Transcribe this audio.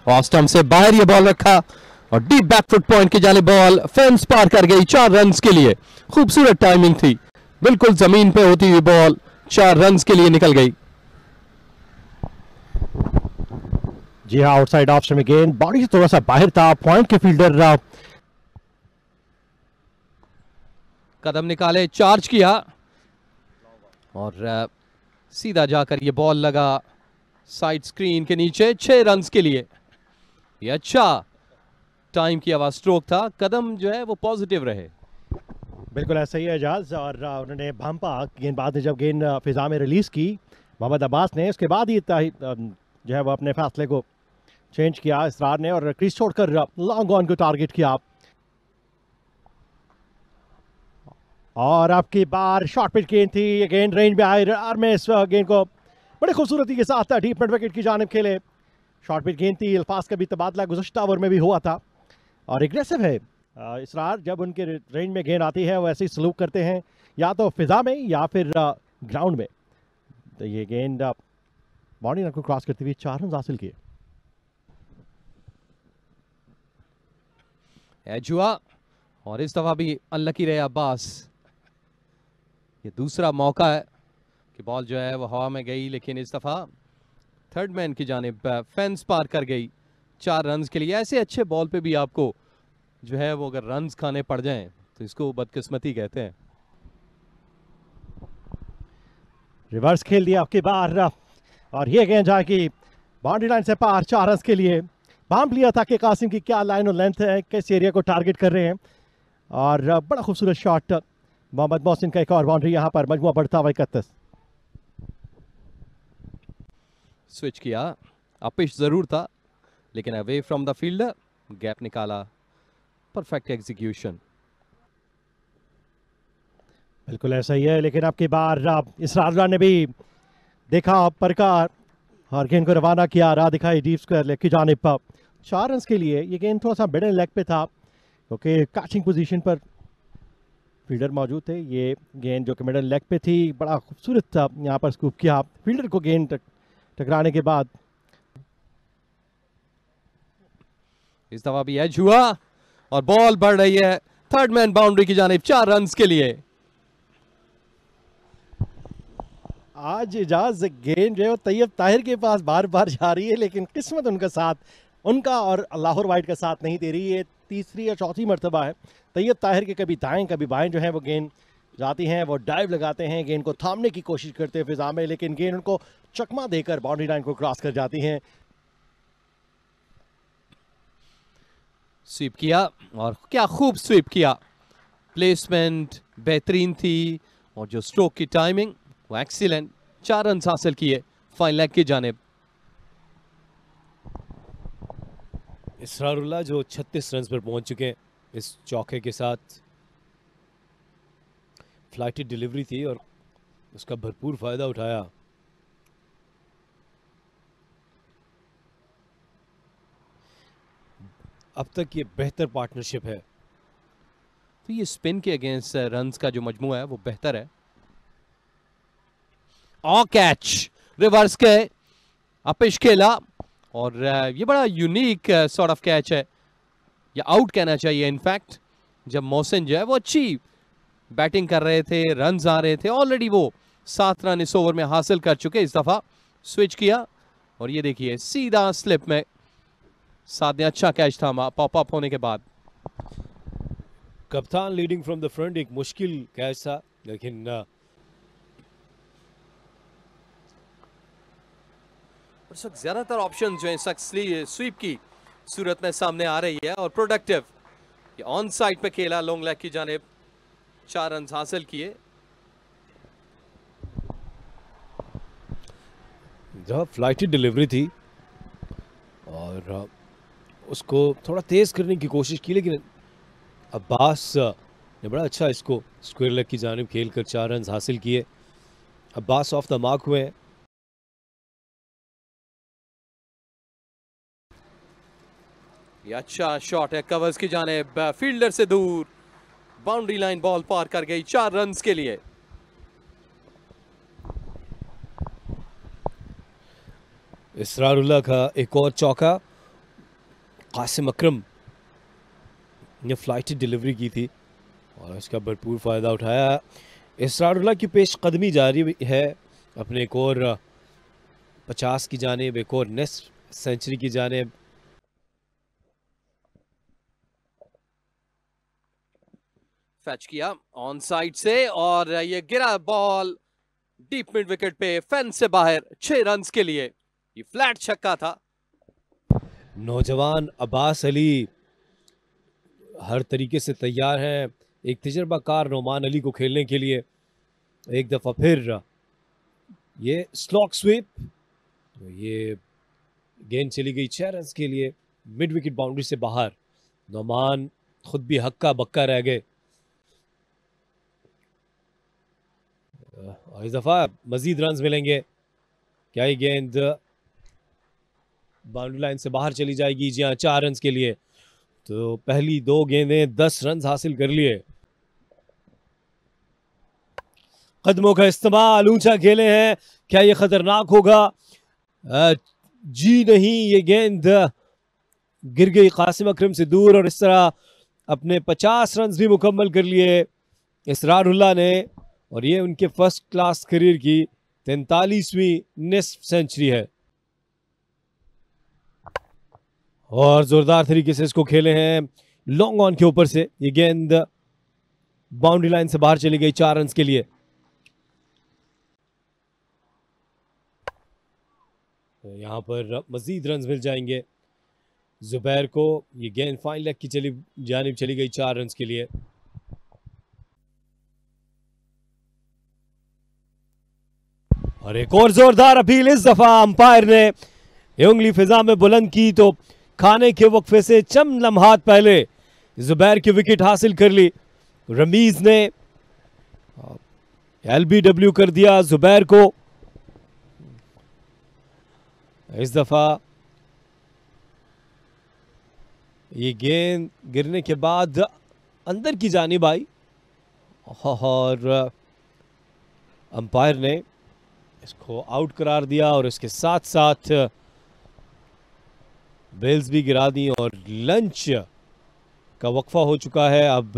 और स्टंप से बाहर ये बॉल रखा और डीप बैकफुट पॉइंट की जाने बॉल फेंस पार कर गई 4 रन के लिए। खूबसूरत टाइमिंग थी, बिल्कुल जमीन पे होती हुई बॉल 4 रन के लिए निकल गई। जी हाँ, आउटसाइड ऑफ में गेंद बॉडी से थोड़ा सा बाहर था, पॉइंट के फील्डर कदम निकाले, चार्ज किया और सीधा जाकर ये बॉल लगा साइड स्क्रीन के नीचे 6 रन के लिए। ये अच्छा टाइम किया हुआ स्ट्रोक था, कदम जो है वो पॉजिटिव रहे। बिल्कुल ऐसा ही है एजाज। और उन्होंने भांपा गेंदबाज ने जब गेंद फिजा में रिलीज की मोहम्मद अब्बास ने, उसके बाद ही जो है वो अपने फैसले को चेंज किया इसरार ने और क्रीज छोड़कर लॉन्ग ऑन को टारगेट किया। और अब की बार शॉर्ट पिच गेंद थी, ये गेंद रेंज में आई और में इस गेंद को बड़ी खूबसूरती के साथ डीप मिड विकेट की जानिब खेले। शॉर्ट पिच गेंद थी, अल्फाज का भी तबादला गुज़श्ता ओवर में भी हुआ था और एग्रेसिव है इसरार। जब उनके रेंज में गेंद आती है वो ऐसे ही सलूक करते हैं, या तो फिजा में या फिर ग्राउंड में। तो ये गेंद बाउंड्री लाइन को क्रॉस करते हुए 4 रन हासिल किए। एज हुआ और इस दफा भी अनलकी रहे अब्बास। ये दूसरा मौका है कि बॉल जो है वो हवा में गई, लेकिन इस दफा थर्ड मैन की जानिब फेंस पार कर गई 4 रन के लिए। ऐसे अच्छे बॉल पे भी आपको जो है वो अगर रन्स खाने पड़ जाएं तो इसको बदकिस्मती कहते हैं। रिवर्स खेल दिया आपकी बार और ये गेंद जाएगी बाउंड्री लाइन से पार 4 रन के लिए। भांप लिया था कि कासिम की क्या लाइन और लेंथ है, किस एरिया को टारगेट कर रहे हैं। और बड़ा खूबसूरत शॉट मोहम्मद मोहसिन का, एक और बाउंड्री यहां पर, मजमुआ बढ़ता हुआ 31। स्विच किया, अपिश जरूर था लेकिन away from the fielder, gap निकाला, परफेक्ट एग्जीक्यूशन। बिल्कुल ऐसा ही है, लेकिन आपकी बार इसरार ने भी देखा परका और गेंद को रवाना किया, राह दिखाई डीप स्क्वायर लेग की जानिब पर 4 रन के लिए। ये गेंद थोड़ा सा मिडल लेग पे था क्योंकि कैचिंग पोजीशन पर फील्डर मौजूद थे। ये गेंद जो कि मिडल लेग पे थी, बड़ा खूबसूरत था, यहाँ पर स्कूप किया फील्डर को गेंद टकराने के बाद। इस दफा भी एज हुआ और बॉल बढ़ रही है थर्ड मैन बाउंड्री की जानिब 4 रन के लिए। आज इजाज गेंद जो है तैयब ताहिर के पास बार बार जा रही है, लेकिन किस्मत उनका साथ, उनका और लाहौर वाइट का साथ नहीं दे रही है। तीसरी या चौथी मरतबा है तैयब ताहिर के कभी दाएं कभी बाएं जो है वो गेंद जाती हैं, वो डाइव लगाते हैं, गेंद को थामने की कोशिश करते हैं फिजा में, लेकिन गेंद उनको चकमा देकर बाउंड्री लाइन को क्रॉस कर जाती हैं। स्वीप किया और क्या खूब स्वीप किया, प्लेसमेंट बेहतरीन थी और जो स्ट्रोक की टाइमिंग वो एक्सीलेंट। 4 रन हासिल किए फाइन लेग की जानिब। इसरारुल्लाह जो 36 रन पर पहुंच चुके हैं इस चौके के साथ। फ्लाइटेड डिलीवरी थी और उसका भरपूर फायदा उठाया। अब तक ये बेहतर पार्टनरशिप है। तो ये स्पिन के अगेंस्ट रन्स का जो मजमू है वो बेहतर है। और कैच रिवर्स के अपिश खेला और ये बड़ा यूनिक सॉर्ट ऑफ कैच है, या आउट कहना चाहिए इनफैक्ट। जब मोहसिन जो है वो अच्छी बैटिंग कर रहे थे, रन्स आ रहे थे, ऑलरेडी वो 7 रन इस ओवर में हासिल कर चुके। इस दफा स्विच किया और ये देखिए सीधा स्लिप में साथ ने अच्छा कैच था पॉप अप होने के बाद। कप्तान लीडिंग फ्रॉम द फ्रंट, एक मुश्किल कैच था, लेकिन इस वक्त ज्यादातर ऑप्शन जो है स्वीप की सूरत में सामने आ रही है और प्रोडक्टिव। ये ऑन साइड पे खेला लॉन्ग लेग की जानिब, 4 रन हासिल किए। जहाँ फ्लाइटेड डिलीवरी थी और उसको थोड़ा तेज करने की कोशिश की, लेकिन अब्बास ने बड़ा अच्छा इसको स्क्वायर लेग की जानिब खेलकर 4 रन हासिल किए। अब्बास ऑफ द मार्क हुए। ये अच्छा शॉट है कवर्स की जानिब, फील्डर से दूर, बाउंड्री लाइन बॉल पार कर गई 4 रन के लिए। इसरारुल्लाह का एक और चौका कासिम अकरम ने फ्लाइटी डिलीवरी की थी और इसका भरपूर फ़ायदा उठाया। इसरारुल्लाह की पेशकदमी जारी है अपने एक और 50 की जानिब, एक और नेक्स्ट सेंचुरी की जानिब। फैच किया ऑन साइड से और ये गिरा बॉल डीप मिड विकेट पे, फेंस से बाहर, 6 रन्स के लिए। ये फ्लैट छक्का था। नौजवान अब्बास अली हर तरीके से तैयार हैं एक तजर्बाकार नोमान अली को खेलने के लिए। एक दफ़ा फिर ये स्लॉक स्वीप, ये गेंद चली गई 6 रन्स के लिए मिड विकेट बाउंड्री से बाहर। नोमान खुद भी हक्का बक्का रह गए। और इस दफ़ा मजीद रन्स मिलेंगे। क्या ये गेंद बाउंड्री लाइन से बाहर चली जाएगी? जी हाँ, 4 रन्स के लिए। तो पहली 2 गेंदें 10 रन्स हासिल कर लिए। कदमों का इस्तेमाल, ऊंचा खेले हैं, क्या ये खतरनाक होगा? जी नहीं, ये गेंद गिर गई कासिम अकरम से दूर और इस तरह अपने 50 रन्स भी मुकम्मल कर लिए इसरारुल्लाह ने। और ये उनके फर्स्ट क्लास करियर की 43वीं निस्फ सेंचुरी है। और जोरदार तरीके से इसको खेले हैं लॉन्ग ऑन के ऊपर से। ये गेंद बाउंड्री लाइन से बाहर चली गई 4 रन्स के लिए। तो यहां पर मजीद रन्स मिल जाएंगे जुबैर को। ये गेंद फाइन लेग की जानिब चली गई 4 रन्स के लिए। और एक और जोरदार अपील इस दफा अंपायर ने ये उंगली फिजा में बुलंद की तो खाने के वक्फे से चंद लम्हात पहले जुबैर की विकेट हासिल कर ली। रमीज ने एलबीडब्ल्यू कर दिया जुबैर को। इस दफा ये गेंद गिरने के बाद अंदर की जानिब आई और अंपायर ने इसको आउट करार दिया और इसके साथ साथ बेल्स भी गिरा दी और लंच का वक्फा हो चुका है। अब